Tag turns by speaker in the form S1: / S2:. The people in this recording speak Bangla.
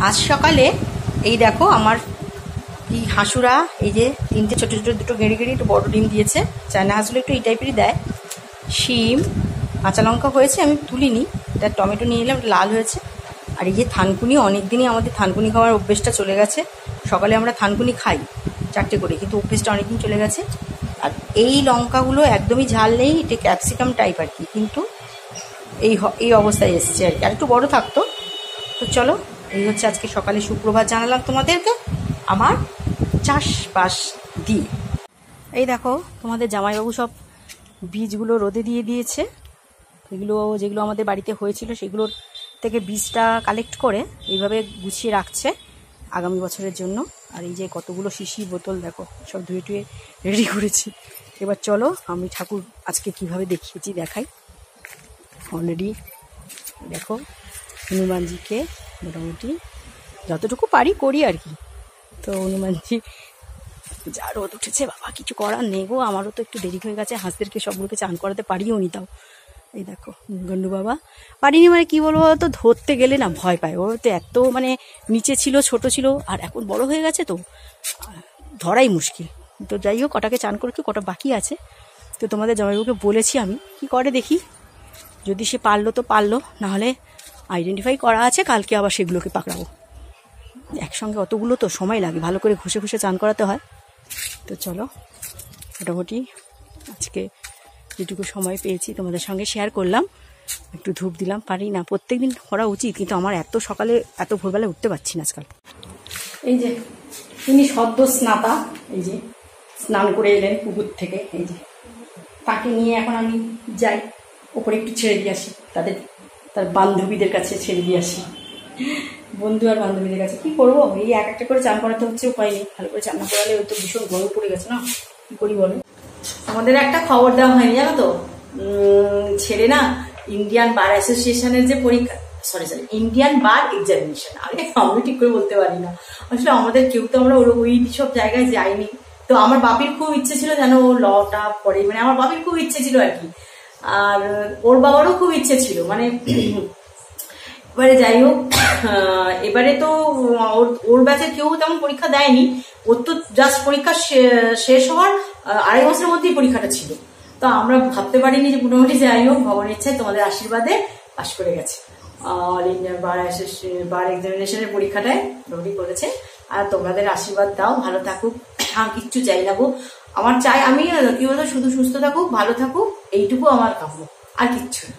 S1: আজ সকালে এই দেখো আমার কি হাঁসুরা এই যে তিনটে ছোট ছোট দুটো গেঁড়ে গেঁড়ে একটু বড় ডিম দিয়েছে। চায়না হাঁসগুলো একটু এই টাইপেরই দেয়। শিম, কাঁচা লঙ্কা হয়েছে, আমি তুলিনি, এটা টমেটো নিয়ে এলাম, লাল হয়েছে। আর এই যে থানকুনি, অনেক দিনই আমাদের থানকুনি খাওয়ার অভ্যেসটা চলে গেছে। সকালে আমরা থানকুনি খাই 4টে করে, কিন্তু অভ্যেসটা অনেকদিন চলে গেছে। আর এই লঙ্কাগুলো একদমই ঝাল নেই, এটা ক্যাপসিকাম টাইপ আর কি, কিন্তু এই অবস্থায় এসছে আর কি, আর একটু বড় থাকতো। তো চলো, এই হচ্ছে আজকে সকালে সুপ্রভাত জানালাম তোমাদেরকে আমার চাষবাস দিয়ে। এই দেখো তোমাদের জামাইবাবু সব বীজগুলো রোদে দিয়ে দিয়েছে। এগুলো যেগুলো আমাদের বাড়িতে হয়েছিল সেগুলোর থেকে বীজটা কালেক্ট করে এইভাবে গুছিয়ে রাখছে আগামী বছরের জন্য। আর এই যে কতগুলো শিশি বোতল দেখো সব ধুয়ে টুয়ে রেডি করেছি। এবার চলো আমি ঠাকুর আজকে কিভাবে দেখিয়েছি দেখাই। অলরেডি দেখো হনুমানজিকে মোটামুটি যতটুকু পারি করি আর কি। তো হনুমানজি যা রোদ উঠেছে বাবা, কিছু করার নেই গো, আমারও তো একটু দেরি হয়ে গেছে, হাঁসদেরকে সবগুলোকে চান করাতে পারিও নি। তাও এই দেখো গন্ডু বাবা পারিনি, মানে কি বলবো, তো ধরতে গেলে না ভয় পায়। ও তো এত মানে নিচে ছিল, ছোট ছিল, আর এখন বড় হয়ে গেছে, তো ধরাই মুশকিল। তো যাই হোক, কটাকে চান করেছি, কটা বাকি আছে। তো তোমাদের জামাইবাবুকে বলেছি আমি, কি করে দেখি, যদি সে পারলো তো পারলো, নাহলে আইডেন্টিফাই করা আছে, কালকে আবার সেগুলোকে পাকড়াবো। একসঙ্গে অতগুলো তো সময় লাগে, ভালো করে ঘষে ঘষে চান করাতে হয়। তো চলো, মোটামুটি আজকে যেটুকু সময় পেয়েছি তোমাদের সঙ্গে শেয়ার করলাম। একটু ধূপ দিলাম, পারি না, প্রত্যেক দিন করা উচিত, কিন্তু আমার এত সকালে এত ভোরবেলায় উঠতে পারছি না আজকাল। এই যে তিনি সদ্য স্নাতা, এই যে স্নান করে এলেন পুকুর থেকে, এই যে তাকে নিয়ে এখন আমি যাই ওপরে, একটু ছেড়ে দিয়ে আসি, তার বান্ধবীদের কাছে ছেড়ে দিয়ে আসি, বন্ধু আর বান্ধবীদের কাছে। কি করবো, এই এক একটা করে চান করাতে হচ্ছে, উপায় নেই। ভালো করে চান না করালে ওই তো ভীষণ গরম পড়ে গেছে না, কি করি বলো। আমাদের একটা খবর দেওয়া হয়নি জানো তো, ছেড়ে না ইন্ডিয়ান বার অ্যাসোসিয়েশনের যে পরীক্ষা, সরি ইন্ডিয়ান বার এক্সামিনেশন, আরে আমি ঠিক করে বলতে পারি না আসলে, আমাদের কেউ তো আমরা ওই সব জায়গায় যাইনি। তো আমার বাপির খুব ইচ্ছে ছিল যেন ও লটা পড়ে, মানে আমার বাপির খুব ইচ্ছে ছিল আর কি, আর ওর বাবারও খুব ইচ্ছে ছিল, মানে এবারে যাই হোক, এবারে তো ওর ব্যাচে কেউ তেমন পরীক্ষা দেয়নি, ওর তো জাস্ট পরীক্ষা শেষ হওয়ার 2.5 মাসের মধ্যেই পরীক্ষাটা ছিল। তো আমরা ভাবতে পারিনি যে মোটামুটি যাই হোক ভগবানের ইচ্ছায় তোমাদের আশীর্বাদে পাশ করে গেছে, অল ইন্ডিয়া বার এক্সামিনেশনের পরীক্ষাটায় মোটামুটি করেছে। আর তোমাদের আশীর্বাদ দাও, ভালো থাকুক, কিচ্ছু চাই না গো, আমার চাই আমি কি বলতো, শুধু সুস্থ থাকুক, ভালো থাকুক, এইটুকু আমার কাম্য, আর কিচ্ছু না।